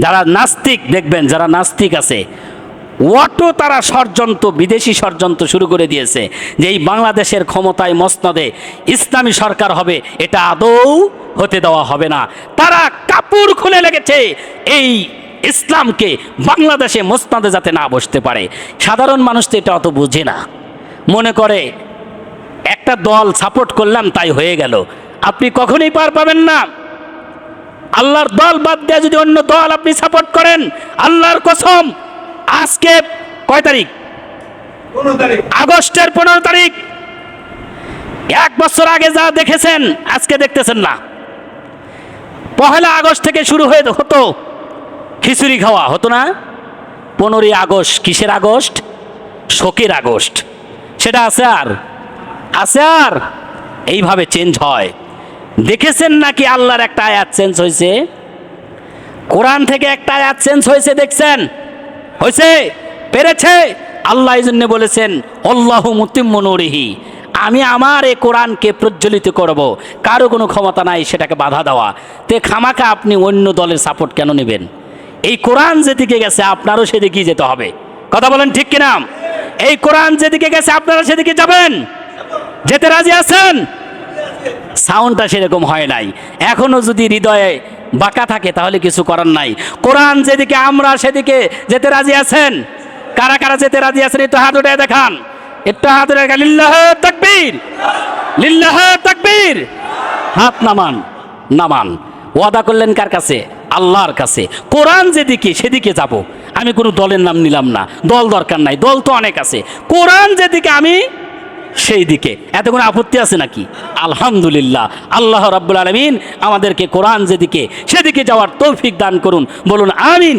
যারা নাস্তিক দেখবেন, যারা নাস্তিক আছে অটো তারা ষড়যন্ত্র, বিদেশি ষড়যন্ত্র শুরু করে দিয়েছে যে এই বাংলাদেশের ক্ষমতায় মসনদে ইসলামী সরকার হবে, এটা আদৌ হতে দেওয়া হবে না। তারা কাপড় খুলে লেগেছে এই ইসলামকে বাংলাদেশে মসনদে যাতে না বসতে পারে। সাধারণ মানুষ তো এটা অত বুঝে না, মনে করে একটা দল সাপোর্ট করলাম তাই হয়ে গেল। আপনি কখনোই পার পাবেন না। আল্লাহর দল বাদ দিয়ে যদি অন্য দল আপনি সাপোর্ট করেন, আল্লাহর কসম, আজকে কয় তারিখ? আগস্টের 15 তারিখ। 1 বছর আগে যা দেখেছেন আজকে দেখতেছেন না। 1 আগস্ট থেকে শুরু হয়ে হতো খিচুড়ি খাওয়া, হতো না? 15 আগস্ট কিসের আগস্ট? শোকের আগস্ট। সেটা আছে আর আছে আর এইভাবে চেঞ্জ হয়। দেখেছেন নাকি আল্লাহর একটা আয়াত চেঞ্জ হয়েছে? কোরআন থেকে একটা আয়াত চেঞ্জ হয়েছে, দেখছেন? হয়েছে, পেরেছে। আল্লাহ এই জন্য বলেছেন আল্লাহু মুতিম্মু নূরিহি, আমি আমার এই কোরআনকে প্রজ্বলিত করব, কারো কোনো ক্ষমতা নাই সেটাকে বাধা দেওয়া। তে খামাকা আপনি অন্য দলের সাপোর্ট কেন নেবেন? এই কোরআন যেদিকে গেছে আপনারও সেদিকেই যেতে হবে। কথা বলেন ঠিক কিনা? এই কোরআন যেদিকে গেছে আপনারা সেদিকে যাবেন। যেতে রাজি আছেন? সাউন্ডটা সেরকম হয় নাই। এখনো যদি হৃদয়ে বাঁকা থাকে তাহলে কিছু করার নাই। কোরআন যেদিকে আমরা সেদিকে যেতে রাজি আছেন? কারা কারা যেতে রাজি আছেন একটু হাত উঠে দেখান, একটু হাত উঠে দেখান। লিল্লাহে তাকবীর, লিল্লাহে তাকবীর। হাত নামান, নামান। ওয়াদা করলেন কার কাছে? আল্লাহর কাছে। কোরআন যেদিকে সেদিকে যাব। আমি কোনো দলের নাম নিলাম না, দল দরকার নাই, দল তো অনেক আছে। কোরআন যেদিকে আমি সেই দিকে। এত কোনো আপত্তি আছে নাকি? আলহামদুলিল্লাহ, আল্লাহ রাব্বুল আলামিন আমাদেরকে কোরআন যেদিকে সেদিকে যাওয়ার তৌফিক দান করুন। বলুন আমিন।